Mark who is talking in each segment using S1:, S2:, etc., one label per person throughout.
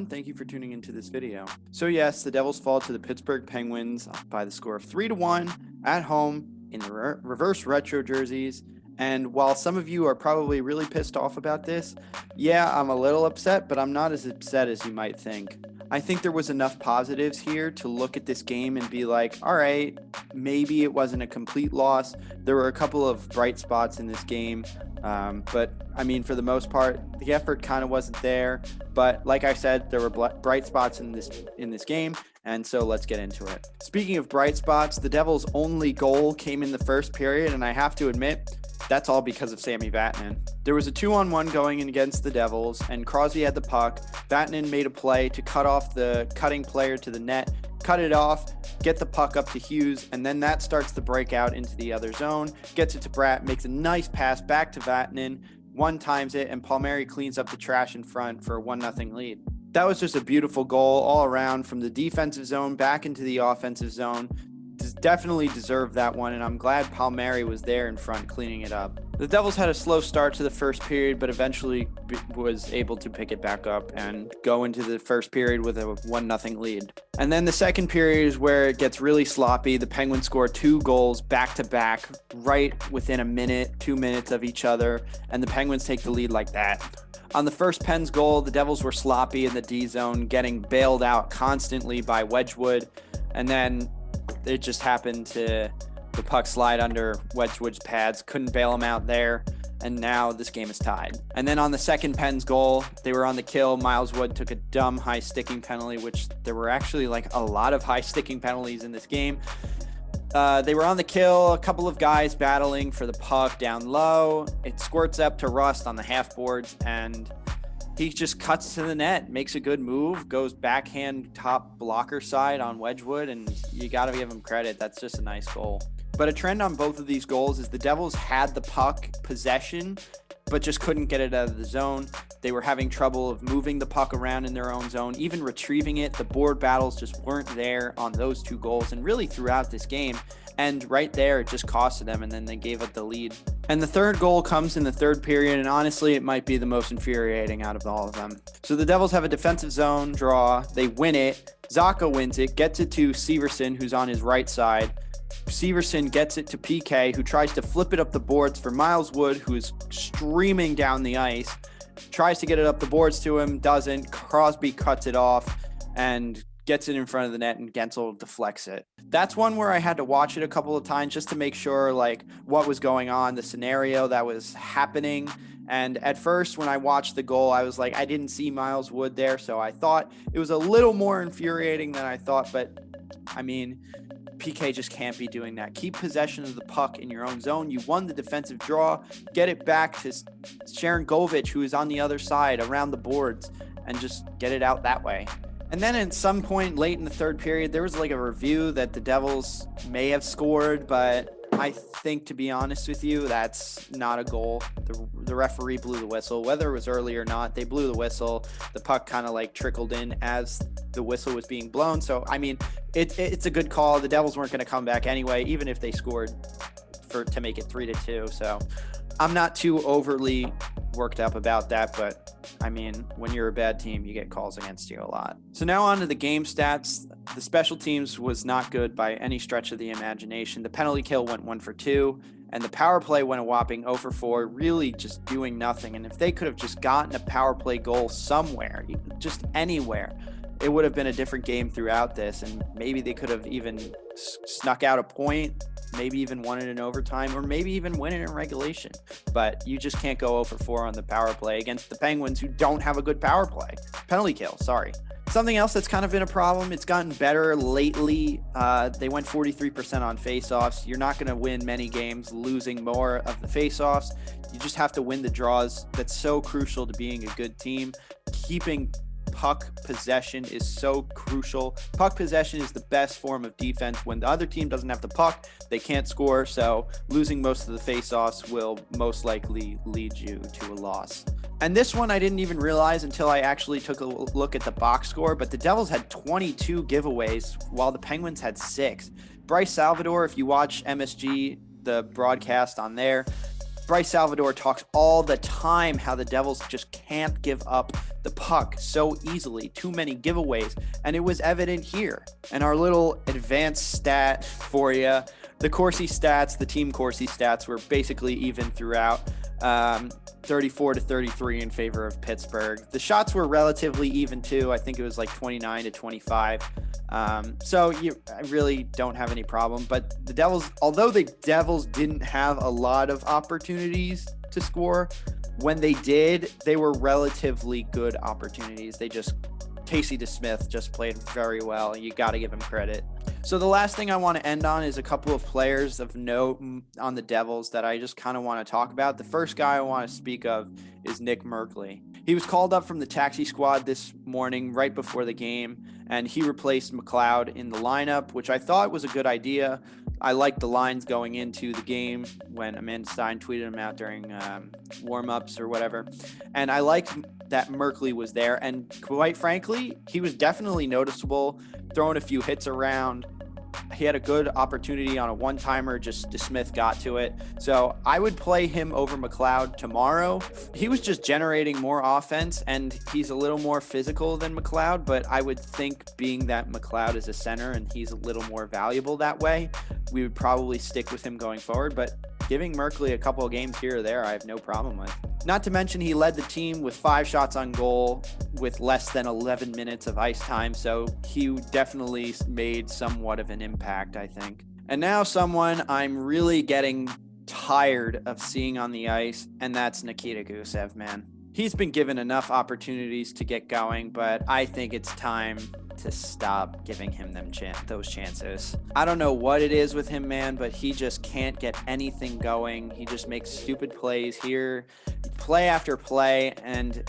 S1: everyone. Thank you for tuning into this video. So yes, the Devils fall to the Pittsburgh Penguins by the score of 3-1 at home in the reverse retro jerseys. And while some of you are probably really pissed off about this, yeah, I'm a little upset, but I'm not as upset as you might think. I think there was enough positives here to look at this game and be like, all right, maybe it wasn't a complete loss. There were a couple of bright spots in this game. But I mean, for the most part, the effort kind of wasn't there. But like I said, there were bright spots in this game. And so let's get into it. Speaking of bright spots, the Devils' only goal came in the first period. And I have to admit, that's all because of Sami Vatanen. There was a 2-on-1 going in against the Devils, and Crosby had the puck. Vatanen made a play to cut off the cutting player to the net, cut it off, get the puck up to Hughes, and then that starts the breakout into the other zone, gets it to Bratt, makes a nice pass back to Vatanen, one-times it, and Palmieri cleans up the trash in front for a 1-0 lead. That was just a beautiful goal all around from the defensive zone back into the offensive zone. Definitely deserved that one, and I'm glad Palmieri was there in front cleaning it up. The Devils had a slow start to the first period, but eventually was able to pick it back up and go into the first period with a 1-0 lead. And then the second period is where it gets really sloppy. The Penguins score 2 goals back-to-back right within a minute, 2 minutes of each other, and the Penguins take the lead like that. On the first Pens goal, the Devils were sloppy in the D zone, getting bailed out constantly by Wedgwood, and then it just happened to the puck slide under Wedgwood's pads, couldn't bail him out there, and now this game is tied. And then on the second Pens goal, they were on the kill. Miles Wood took a dumb high sticking penalty, which there were actually like a lot of high sticking penalties in this game. They were on the kill, a couple of guys battling for the puck down low. It squirts up to Rust on the half boards, and he just cuts to the net, makes a good move, goes backhand top blocker side on Wedgwood, and you got to give him credit. That's just a nice goal. But a trend on both of these goals is the Devils had the puck possession, but just couldn't get it out of the zone. They were having trouble of moving the puck around in their own zone, even retrieving it. The board battles just weren't there on those 2 goals and really throughout this game. And right there, it just costed them, and then they gave up the lead. And the third goal comes in the third period, and honestly, it might be the most infuriating out of all of them. So the Devils have a defensive zone draw. They win it. Zacha wins it, gets it to Severson, who's on his right side. Severson gets it to PK, who tries to flip it up the boards for Miles Wood, who is streaming down the ice. Tries to get it up the boards to him, doesn't. Crosby cuts it off and gets it in front of the net, and Gensel deflects it. That's one where I had to watch it a couple of times just to make sure like what was going on, the scenario that was happening. And at first when I watched the goal, I was like, I didn't see Miles Wood there. So I thought it was a little more infuriating than I thought. But I mean, PK just can't be doing that. Keep possession of the puck in your own zone. You won the defensive draw. Get it back to Sharon Govich, who is on the other side around the boards, and just get it out that way. And then at some point late in the third period, there was like a review that the Devils may have scored, but I think, to be honest with you, that's not a goal. The referee blew the whistle. Whether it was early or not, they blew the whistle. The puck kind of like trickled in as the whistle was being blown. So, I mean, it's a good call. The Devils weren't going to come back anyway, even if they scored to make it 3-2. So I'm not too overly worked up about that, but I mean, when you're a bad team, you get calls against you a lot. So now on to the game stats. The special teams was not good by any stretch of the imagination. The penalty kill went 1 for 2, and the power play went a whopping 0 for 4, really just doing nothing. And if they could have just gotten a power play goal somewhere, just anywhere, it would have been a different game throughout this, and maybe they could have even snuck out a point, maybe even won it in overtime, or maybe even win it in regulation. But you just can't go 0 for 4 on the power play against the Penguins, who don't have a good power play. Penalty kill, sorry. Something else that's kind of been a problem, it's gotten better lately. They went 43% on faceoffs. You're not going to win many games losing more of the faceoffs. You just have to win the draws. That's so crucial to being a good team. Keeping puck possession is so crucial. Puck possession is the best form of defense. When the other team doesn't have the puck, they can't score. So losing most of the faceoffs will most likely lead you to a loss. And this one I didn't even realize until I actually took a look at the box score, but the Devils had 22 giveaways while the Penguins had 6. Bryce Salvador, if you watch MSG, the broadcast on there, Bryce Salvador talks all the time how the Devils just can't give up the puck so easily, too many giveaways, and it was evident here. And our little advanced stat for you, the Corsi stats, the Team Corsi stats were basically even throughout. 34-33 in favor of Pittsburgh. The shots were relatively even too. I think it was like 29-25. So I really don't have any problem. But the Devils, although the Devils didn't have a lot of opportunities to score, when they did, they were relatively good opportunities. Casey DeSmith just played very well. You got to give him credit. So the last thing I want to end on is a couple of players of note on the Devils that I just kind of want to talk about. The first guy I want to speak of is Nick Merkley. He was called up from the taxi squad this morning right before the game, and he replaced McLeod in the lineup, which I thought was a good idea. I liked the lines going into the game when Amanda Stein tweeted him out during warm-ups or whatever. And I liked that Merkley was there. And quite frankly, he was definitely noticeable, throwing a few hits around. He had a good opportunity on a one-timer, just DeSmith got to it. So I would play him over McLeod tomorrow. He was just generating more offense, and he's a little more physical than McLeod, but I would think being that McLeod is a center and he's a little more valuable that way, we would probably stick with him going forward. But giving Merkley a couple of games here or there, I have no problem with. Not to mention he led the team with 5 shots on goal with less than 11 minutes of ice time, so he definitely made somewhat of an impact, I think. And now someone I'm really getting tired of seeing on the ice, and that's Nikita Gusev, man. He's been given enough opportunities to get going, but I think it's time to stop giving him those chances. I don't know what it is with him, man, but he just can't get anything going. He just makes stupid plays here, play after play, and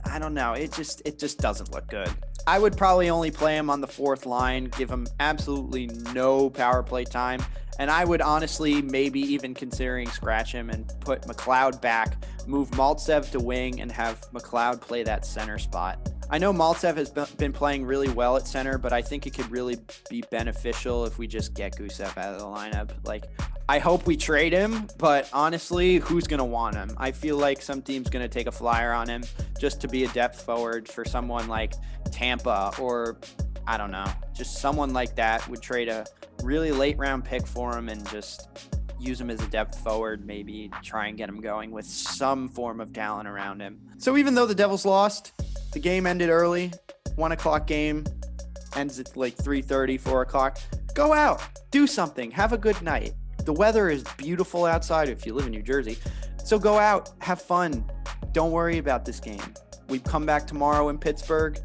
S1: I don't know. It just doesn't look good. I would probably only play him on the 4th line, give him absolutely no power play time, and I would honestly maybe even considering scratch him and put McLeod back, move Maltsev to wing, and have McLeod play that center spot. I know Maltsev has been playing really well at center, but I think it could really be beneficial if we just get Gusev out of the lineup. Like, I hope we trade him, but honestly, who's going to want him? I feel like some team's going to take a flyer on him just to be a depth forward for someone like Tampa, or I don't know, just someone like that would trade a really late round pick for him and just use him as a depth forward, maybe try and get him going with some form of talent around him. So even though the Devils lost, the game ended early, 1 o'clock game, ends at like 3:30, 4 o'clock. Go out, do something, have a good night. The weather is beautiful outside if you live in New Jersey. So go out, have fun. Don't worry about this game. We come back tomorrow in Pittsburgh.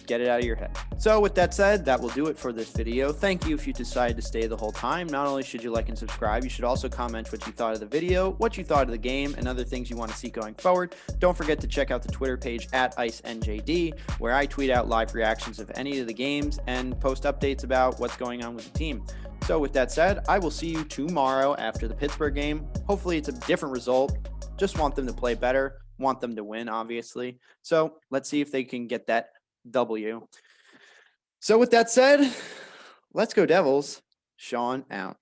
S1: Get it out of your head. So with that said, that will do it for this video. Thank you if you decided to stay the whole time. Not only should you like and subscribe, you should also comment what you thought of the video, what you thought of the game, and other things you want to see going forward. Don't forget to check out the Twitter page at IceNJD, where I tweet out live reactions of any of the games and post updates about what's going on with the team. So with that said, I will see you tomorrow after the Pittsburgh game. Hopefully it's a different result. Just want them to play better. Want them to win, obviously. So let's see if they can get that W. So with that said, let's go Devils. Sean out.